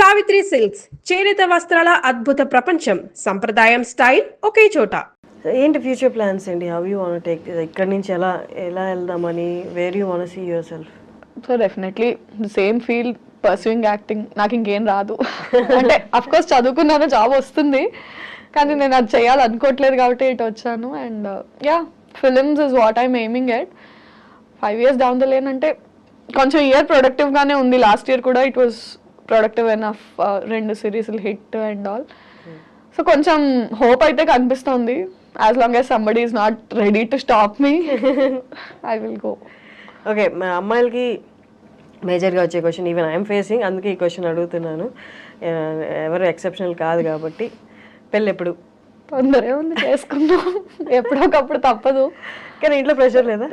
Savitri silks చేనేత వస్త్రాల అద్భుత ప్రపంచం. సంప్రదాయం స్టైల్ ఒకే చోట. ఏంటి ఫ్యూచర్ ప్లాన్స్ ఏంటి? హౌ యూ వాంట్ టేక్ ఇక్కడి నుంచి ఎలా ఎలా వెళ్దామని, where you want see your self? So definitely same field, pursuing acting. నాకు ఇంకేం రాదు అంటే అఫ్ కోర్స్ చదువుకున్నాను, జాబ్ వస్తుంది, కానీ నేను అది చేయాలనుకోవట్లేదు కాబట్టి ఇటు వచ్చాను. And yeah, films is what I'm aiming at. 5 years down the lane అంటే కొంచెం ఇయర్ ప్రొడక్టివ్గానే ఉంది. లాస్ట్ ఇయర్ కూడా ఇట్ వాస్ ప్రొడక్టివ్ ఎనఫ్, 2 సిరీస్లు హిట్ అండ్ ఆల్. సో కొంచెం హోప్ అయితే కనిపిస్తుంది. As long as somebody is not ready to stop me, I will go. Okay, మా అమ్మాయిలకి మేజర్గా వచ్చే క్వశ్చన్, ఈవెన్ ఐఎమ్ ఫేసింగ్, అందుకే ఈ క్వశ్చన్ అడుగుతున్నాను. ఎవరు ఎక్సెప్షనల్ కాదు కాబట్టి. పెళ్ళి ఎప్పుడు? తొందరే ఉంది, చేసుకుందాం. ఎప్పుడొకప్పుడు తప్పదు. కానీ ఇంట్లో ప్రెషర్ లేదా?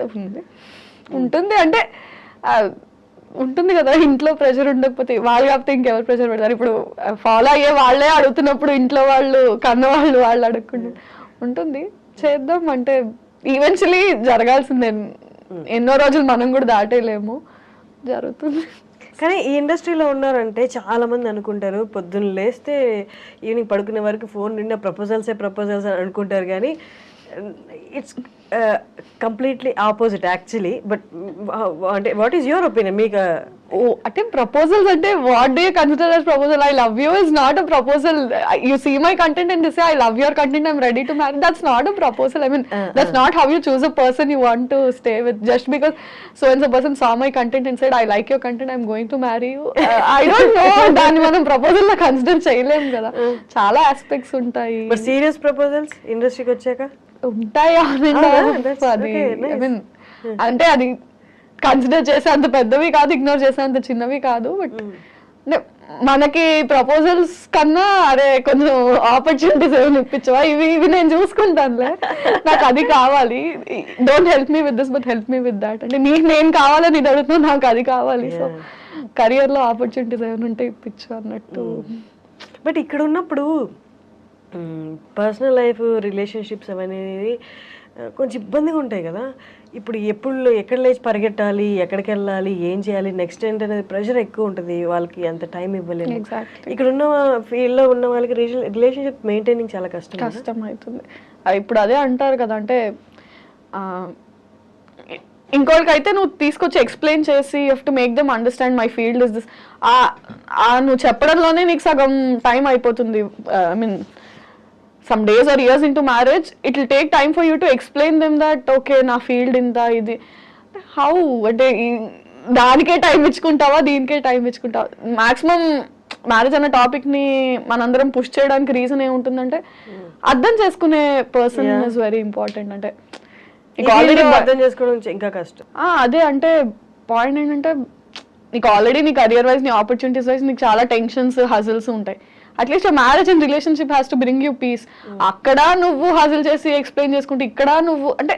ఉంటుంది అంటే ఉంటుంది కదా, ఇంట్లో ప్రెషర్ ఉండకపోతే వాళ్ళు కాకపోతే ఇంకెవరు ప్రెషర్ పెడతారు? ఇప్పుడు ఫాలో అయ్యే వాళ్ళే అడుగుతున్నప్పుడు ఇంట్లో వాళ్ళు కన్నవాళ్ళు వాళ్ళు అడగకుండా ఉంటుంది. చేద్దాం అంటే ఈవెన్చువలీ జరగాల్సిందే. ఎన్నో రోజులు మనం కూడా దాటేయలేము, జరుగుతుంది. కానీ ఈ ఇండస్ట్రీలో ఉన్నారంటే చాలా మంది అనుకుంటారు పొద్దున్న లేస్తే ఈవినింగ్ పడుకునే వరకు ఫోన్ నిండా ప్రపోజల్స్ అని అనుకుంటారు. కానీ it's completely opposite actually. But అంటే వాట్ ఈస్ యువర్ ఒపీనియన్? మీకు అంటే ప్రపోజల్స్ అంటే what do you consider as proposal? I love you is not a proposal. You see my content and say I love your content, I'm ready to marry. That's not a proposal. I mean that's not how you choose a person you want to stay with. Just because so and so person saw my content and said I like your content, I'm going to marry you. I don't know. దాన్ని మనం proposal లా consider చేయలేము కదా, చాలా aspects ఉంటాయి. But serious proposals ఇండస్ట్రీకి వచ్చాక ఉంటాయి. అంటే అది కన్సిడర్ చేసే అంత పెద్దవి కాదు, ఇగ్నోర్ చేసే అంత చిన్నవి కాదు. బట్ మనకి ప్రపోజల్స్ కన్నా అరే కొంచెం ఆపర్చునిటీస్ ఏమైనా ఇప్పించవా, ఇవి నేను చూసుకుంటానులే, నాకు అది కావాలి, don't help me with this but help me with that. అంటే నీకు నేను కావాలని ఇది అడుగుతున్నా, నాకు అది కావాలి. సో కెరియర్ లో ఆపర్చునిటీస్ ఏమైనా ఉంటే ఇప్పించు అన్నట్టు. బట్ ఇక్కడ ఉన్నప్పుడు పర్సనల్ లైఫ్, రిలేషన్షిప్స్ అనేది కొంచెం ఇబ్బందిగా ఉంటాయి కదా. ఇప్పుడు ఎక్కడ లేచి పరిగెట్టాలి, ఎక్కడికి వెళ్ళాలి, ఏం చేయాలి, నెక్స్ట్ ఏంటనేది ప్రెషర్ ఎక్కువ ఉంటుంది. వాళ్ళకి అంత టైం ఇవ్వలేదు. ఇక్కడ ఉన్న ఫీల్డ్లో ఉన్న వాళ్ళకి రిలేషన్షిప్ మెయింటైనింగ్ చాలా కష్టం అవుతుంది. ఇప్పుడు అదే అంటారు కదా, అంటే ఇంకోటికైతే నువ్వు తీసుకొచ్చి ఎక్స్ప్లెయిన్ చేసి you have to make them understand my field is this. నువ్వు చెప్పడంలోనే నీకు సగం టైం అయిపోతుంది. I mean some days or years into marriage, it will take time for you to explain them that okay na field inta idi how ante danike time ichukuntawa deenike time ichukuntawa. maximum marriage అనే topic ని మనందరం push చేయడానికి reason ఏముంటుందంటే అర్థం చేసుకునే person is very important. అంటే already అర్థం చేసుకోవడం ఇంకా కష్టం. అదే అంటే పాయింట్ ఏంటంటే నీకు ఆల్రెడీ నీ కెరియర్ వైజ్, నీ ఆపర్చునిటీస్ వైజ్ నీకు చాలా టెన్షన్స్, హజిల్స్ ఉంటాయి. At least marriage and relationship has to bring you peace. అక్కడ నువ్వు హాజిల్ చేసి ఎక్స్ప్లెయిన్ చేసుకుంటే, ఇక్కడ నువ్వు అంటే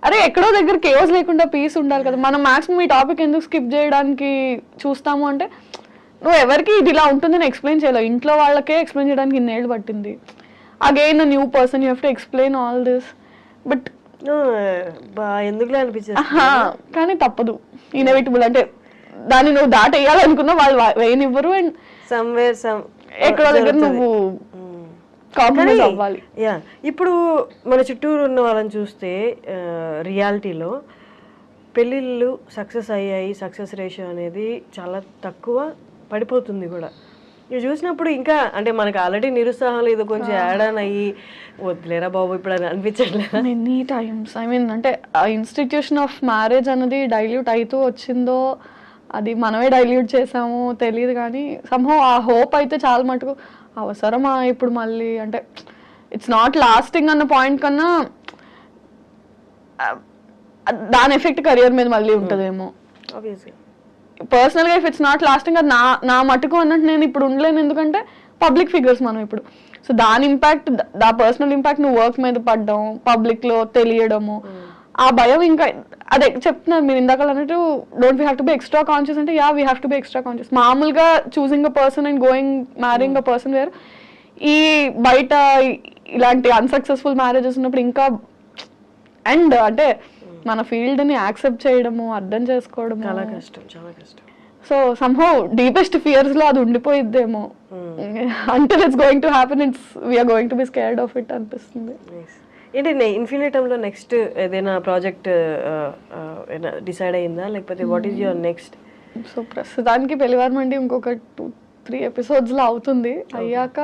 అరే ఎక్కడో దగ్గర కేవస్ లేకుండా పీస్ ఉండాలి కదా. మనం మాక్సిమం ఈ టాపిక్ ఎందుకు స్కిప్ చేయడానికి చూస్తాము అంటే నువ్వు ఎవరికి ఇది ఇలా ఉంటుందని ఎక్స్ప్లెయిన్ చేయలేవు. ఇంట్లో వాళ్ళకే ఎక్స్ప్లెయిన్ చేయడానికి ఇన్నేళ్ళు పట్టింది. Again new person you have to explain all this. But ఎందుకులే అనిపించింది, కానీ తప్పదు, ఇన్ఎవిటబుల్. అంటే దాన్ని నువ్వు దాటేయాలనుకున్నా వాళ్ళు వేయనివ్వరు. అండ్ ఎక్కడో దగ్గర నువ్వు కాంప్రమైజ్ అవ్వాలి. ఇప్పుడు మన చుట్టూరు ఉన్న వాళ్ళని చూస్తే రియాలిటీలో పెళ్ళిళ్ళు సక్సెస్ అయ్యాయి, సక్సెస్ రేషియో అనేది చాలా తక్కువ, పడిపోతుంది కూడా. ఇవి చూసినప్పుడు ఇంకా అంటే మనకు ఆల్రెడీ నిరుత్సాహం లేదు, కొంచెం యాడ్ ఆన్ అయ్యి వద్దులేరా బాబు ఇప్పుడు అని అనిపించట్లేదు మెనీ టైమ్స్. ఐ మీన్ అంటే ఆ ఇన్స్టిట్యూషన్ ఆఫ్ మ్యారేజ్ అనేది డైల్యూట్ అవుతూ వచ్చిందో, అది మనమే డైల్యూట్ చేసాము తెలియదు, కానీ సంహౌ ఆ హోప్ అయితే చాలా మటుకు అవసరమా ఇప్పుడు మళ్ళీ. అంటే ఇట్స్ నాట్ లాస్టింగ్ అన్న పాయింట్ కన్నా దాని ఎఫెక్ట్ కెరియర్ మీద మళ్ళీ ఉంటుందేమో. పర్సనల్గా ఇఫ్ ఇట్స్ నాట్ లాస్టింగ్, అది నా మటుకు అన్నట్టు నేను ఇప్పుడు ఉండలేను. ఎందుకంటే పబ్లిక్ ఫిగర్స్ మనం ఇప్పుడు. సో దాని ఇంపాక్ట్, దా పర్సనల్ ఇంపాక్ట్ నువ్వు వర్క్ మీద పడ్డం, పబ్లిక్లో తెలియడము, ఆ భయం ఇంకా అదే చెప్తున్నారు మీరు ఇందాక అన్నట్టు. Don't we have to be extra conscious అంటే yeah we have to be extra conscious. మామూలుగా choosing a person and going marrying a person where, ఈ బయట ఇలాంటి అన్సక్సెస్ఫుల్ మ్యారేజెస్ ఉన్నప్పుడు ఇంకా. అండ్ అంటే మన ఫీల్డ్ ని యాక్సెప్ట్ చేయడము, అర్థం చేసుకోవడం చాలా కష్టం, చాలా కష్టం. సో సమ్హౌ డీపెస్ట్ ఫియర్స్ లో అది ఉండిపోయిద్దేమో until it's going to happen we are going to be scared of it అనిపిస్తుంది. ఏంటి ఇన్ఫినిటంలో నెక్స్ట్ ఏదైనా ప్రాజెక్ట్ డిసైడ్ అయిందా, లేకపోతే what is your next? So ప్రస్తుతానికి పెళ్లివారమండి ఇంకొక 2-3 ఎపిసోడ్స్ లో అవుతుంది. అయ్యాక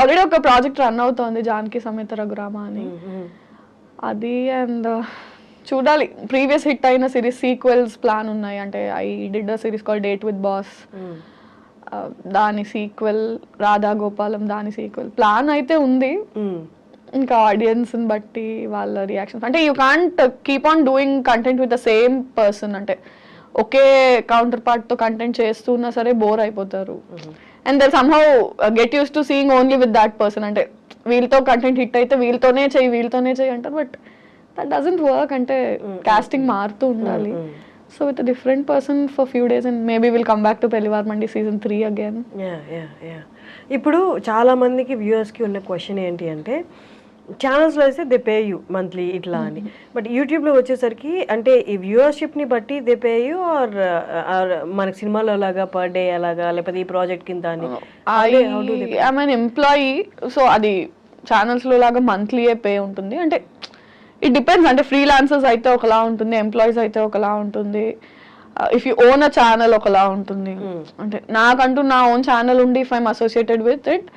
ఆల్రెడీ ఒక ప్రాజెక్ట్ రన్ అవుతోంది, జానకి సమేత రఘురామ అని. అది అండ్ చూడాలి, ప్రీవియస్ హిట్ అయిన సిరీస్ సీక్వెల్స్ ప్లాన్ ఉన్నాయి. అంటే I did a series call date with boss, దాని సీక్వెల్, రాధా గోపాలం దాని సీక్వెల్ ప్లాన్ అయితే ఉంది. ఇంకా ఆడియన్స్ బట్టి వాళ్ళ రియాక్షన్స్, అంటే you can't keep on doing content with the same person. అంటే ఒకే కౌంటర్ పార్ట్ తో కంటెంట్ చేస్తున్నా సరే బోర్ అయిపోతారు. And they somehow get used to seeing only with that person. అంటే వీళ్ళతో కంటెంట్ హిట్ అయితే వీళ్ళతోనే చెయ్యి అంటారు, బట్ దట్ డజంట్ వర్క్. అంటే కాస్టింగ్ మారుతూ ఉండాలి. So with different person for few days and maybe will come back to Pellivaramandi season 3 again. ఇప్పుడు చాలా మందికి వ్యూవర్స్కి ఉన్న క్వశ్చన్ ఏంటి అంటే, ఛానల్స్లో అయితే దే పే యూ మంత్లీ ఇట్లా అని, బట్ యూట్యూబ్లో వచ్చేసరికి అంటే ఈ వ్యూవర్షిప్ని బట్టి దే పే యూ ఆర్ మనకి సినిమాలో లాగా పర్ డే అలాగా, లేకపోతే ఈ ప్రాజెక్ట్ కింద అని? ఐఎమ్ అన్ ఎంప్లాయీ, సో అది ఛానల్స్లో లాగా మంత్లీయే పే ఉంటుంది. అంటే ఇట్ డిపెండ్స్, అంటే ఫ్రీలాన్సర్స్ అయితే ఒకలా ఉంటుంది, ఎంప్లాయీస్ అయితే ఒకలా ఉంటుంది. If you own a channel ఒకలా ఉంటుంది. అంటే నాకంటూ నా ఓన్ ఛానల్ ఉండి if I'm associated with it,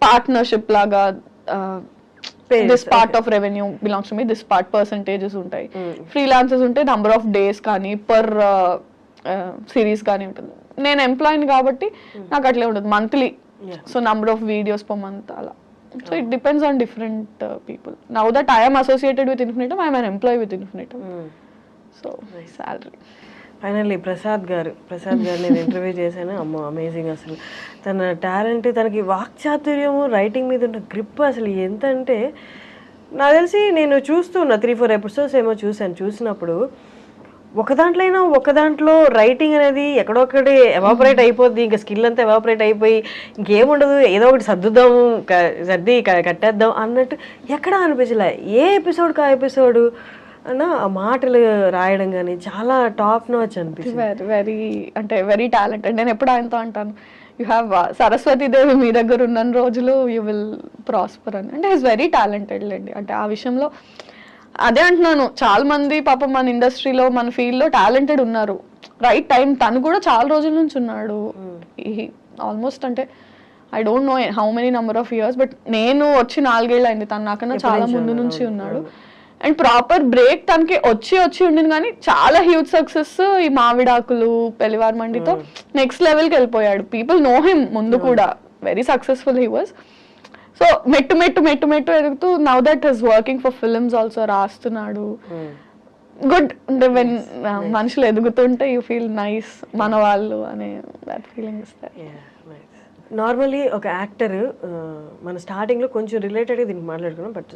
partnership లాగా this part of revenue belongs to me, this part percentages ఉంటాయి. ఫ్రీలాన్సర్స్ ఉంటే నంబర్ ఆఫ్ డేస్ కానీ పర్ సిరీస్ కానీ ఉంటుంది. నేను ఎంప్లాయీని కాబట్టి నాకు అట్లే ఉంటుంది monthly, so number of videos per month అలా. So it depends on different people. Now that I am associated with Infinitum, I am an employee with Infinitum. So salary. Finally Prasad గారు నేను ఇంటర్వ్యూ చేశాను. అమ్మో అమేజింగ్, అసలు తన talent, తనకి వాక్చాతుర్యము, writing మీద ఉన్న గ్రిప్ అసలు ఎంత అంటే, నాకు తెలిసి నేను చూస్తున్నా 3-4 ఎపిసోడ్స్ ఏమో చూసినప్పుడు ఒక దాంట్లో రైటింగ్ అనేది ఎక్కడొక్కటి ఎవాపరేట్ అయిపోద్ది, ఇంకా స్కిల్ అంతా ఎవాపరేట్ అయిపోయి ఇంకేముండదు, ఏదో ఒకటి సర్ది కట్టేద్దాం అన్నట్టు ఎక్కడా అనిపించలే. ఏ ఎపిసోడ్కి ఆ ఎపిసోడు అన్న ఆ మాటలు రాయడం కానీ చాలా టాప్ నాచ్ అనిపిస్తుంది. వెరీ అంటే వెరీ టాలెంటెడ్. నేను ఎప్పుడు ఆయనతో అంటాను, యూ హ్యావ్ సరస్వతి దేవి మీ దగ్గర ఉన్న రోజులు యూ విల్ ప్రాస్పర్ అని. అంటే ఈజ్ వెరీ టాలెంటెడ్ లేండి. అంటే ఆ విషయంలో అదే అంటున్నాను, చాలా మంది పాపం మన ఇండస్ట్రీలో మన ఫీల్డ్లో టాలెంటెడ్ ఉన్నారు. రైట్ టైం, తను కూడా చాలా రోజుల నుంచి ఉన్నాడు. ఆల్మోస్ట్ అంటే I don't know how many number of years, but నేను వచ్చి 4 ఏళ్ళు అయింది, తను నాకన్నా చాలా ముందు నుంచి ఉన్నాడు. అండ్ ప్రాపర్ బ్రేక్ తనకి వచ్చి ఉండింది, కానీ చాలా హ్యూజ్ సక్సెస్ ఈ మావిడాకులు, పెళ్లివారమండితో నెక్స్ట్ లెవెల్కి వెళ్ళిపోయాడు. పీపుల్ నో హిమ్ ముందు కూడా, very successful he was. So మెట్టు ఎదుగుతూ now that is working for films also, రాస్తున్నాడు. గుడ్. అంటే వెన్ మనుషులు ఎదుగుతుంటే యూ ఫీల్ నైస్, మన వాళ్ళు అనే దట్ ఫీలింగ్ ఇస్తారు. నార్మల్లీ ఒక యాక్టర్, మన స్టార్టింగ్లో కొంచెం రిలేటెడ్గా దీనికి మాట్లాడుకున్నాం, బట్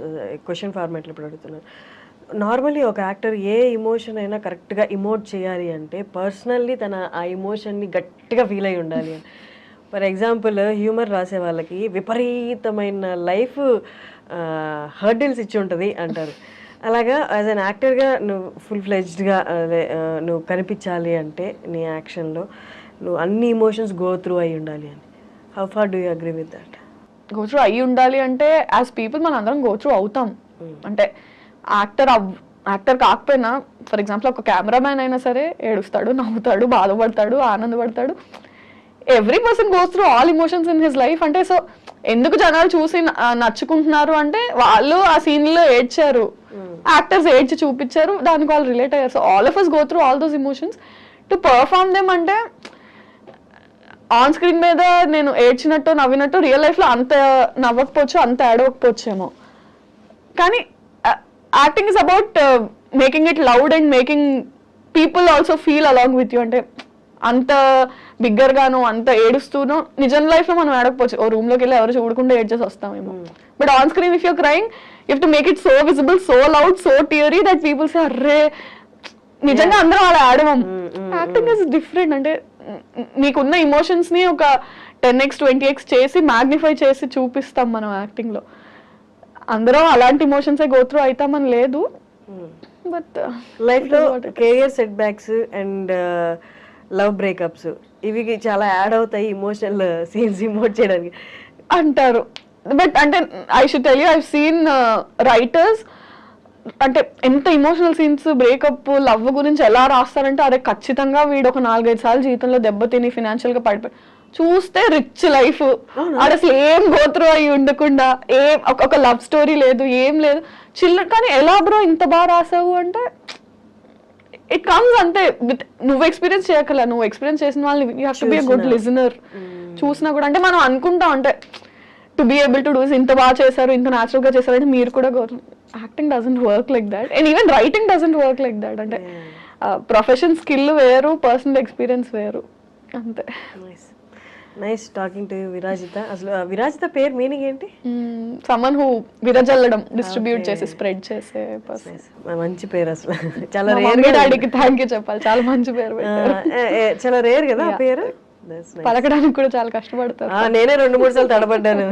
క్వశ్చన్ ఫార్మాట్లో ఇప్పుడు అడుగుతున్నాను. నార్మల్లీ ఒక యాక్టర్ ఏ ఇమోషన్ అయినా కరెక్ట్గా ఇమోట్ చేయాలి అంటే పర్సనల్లీ తన ఆ ఇమోషన్ని గట్టిగా ఫీల్ అయి ఉండాలి అని. ఫర్ ఎగ్జాంపుల్ హ్యూమర్ రాసే వాళ్ళకి విపరీతమైన లైఫ్ హర్డిల్స్ ఇచ్చి ఉంటుంది అంటారు. అలాగా యాజ్ అన్ యాక్టర్గా నువ్వు ఫుల్ ఫ్లెడ్జ్డ్గా నువ్వు కనిపించాలి అంటే నీ యాక్షన్లో నువ్వు అన్ని ఇమోషన్స్ గో త్రూ అయి ఉండాలి అని. How far do you agree with that? Go through అయ్యి ఉండాలి అంటే యాజ్ పీపుల్ మన అందరం గో త్రూ అవుతాం. అంటే యాక్టర్ కాకపోయినా, ఫర్ ఎగ్జాంపుల్ ఒక కెమెరామ్యాన్ అయినా సరే ఏడుస్తాడు, నవ్వుతాడు, బాధపడతాడు, ఆనందపడతాడు. Every person goes through all emotions in his life. అంటే సో ఎందుకు జనాలు చూసి నచ్చుకుంటున్నారు అంటే వాళ్ళు ఆ సీన్ లో ఏడ్చారు, యాక్టర్స్ ఏడ్చి చూపించారు, దానికి వాళ్ళు రిలేట్ అయ్యారు. So all of us go through all those emotions to perform them. అంటే ఆన్ స్క్రీన్ మీద నేను ఏడ్చినట్టు నవ్వినట్టు రియల్ లైఫ్ లో అంత నవ్వకపోవచ్చు, అంత ఏడవకపోవచ్చేమో, కానీ acting is about making it loud and making people also feel along with you. అంటే అంత బిగ్గర్ గాను అంత ఏడుస్తూనో నిజం లైఫ్ లో మనం ఏడకపోవచ్చు, ఓ రూమ్ లోకి వెళ్ళి ఎవరు చూడకుండా ఏడ్చేసి వస్తామేమో. But on screen if you're crying you have to make it so visible, so loud, so teary that people say అర్రే నిజంగా అందరం అలా ఆడమం. Acting is different. అంటే నీకున్న ఇమోషన్స్ ని ఒక 10x 20x చేసి మ్యాగ్నిఫై చేసి చూపిస్తాం మనం యాక్టింగ్ లో. అందరం అలాంటి ఇమోషన్స్ గో త్రూ అవుతామని లేదు, బట్ లైఫ్ లో career set backs and love breakups ఇవి చాలా యాడ్ అవుతాయి ఇమోషనల్ సీన్స్ ఇమోట్ చేయడానికి అంటారు. బట్ అంటే I should tell you I seen writers అంటే ఎంత ఇమోషనల్ సీన్స్ బ్రేకప్ లవ్ గురించి ఎలా రాస్తారంటే అరే ఖచ్చితంగా వీడు ఒక 4-5 సార్లు జీవితంలో దెబ్బతిని ఫినాన్షియల్ గా పడిపోయి చూస్తే రిచ్ లైఫ్ అది అసలు ఏం గోత్రు అయి ఉండకుండా ఏం ఒక లవ్ స్టోరీ లేదు ఏం లేదు చిల్లర. కానీ ఎలా బ్రో ఇంత బాగా రాసావు అంటే ఇట్ కమ్స్ అంతే నువ్వు ఎక్స్పీరియన్స్ చేయగల నువ్వు ఎక్స్పీరియన్స్ చేసిన వాళ్ళని you have to be a good listener. చూసినా కూడా అంటే మనం అనుకుంటాం అంటే to be able to do ఇంత బాగా చేశారు ఇంత న్యాచురల్ గా చేశారు అంటే మీరు కూడా acting doesn't work like that and even writing doesn't work like that. అంటే ప్రొఫెషన్ స్కిల్ వేరు పర్సనల్ ఎక్స్పీరియన్స్ వేరు అంతే. Nice talking to Virajitha. అసలు విరాజిత పేరు మీనింగ్ ఏంటి? సమ్మన్ హూ విరజల్లడం డిస్ట్రిబ్యూట్ చేసి స్ప్రెడ్ చేసే పర్సన్. మంచి పేరు అసలు చాలా రేర్. డాడీకి థ్యాంక్ యూ చెప్పాలి చాలా మంచి పేరు పెట్టారు. చాలా రేర్ కదా ఆ పేరు పలకడానికి కూడా చాలా కష్టపడతారు. నేనే 2-3 సార్లు తడబడ్డాను.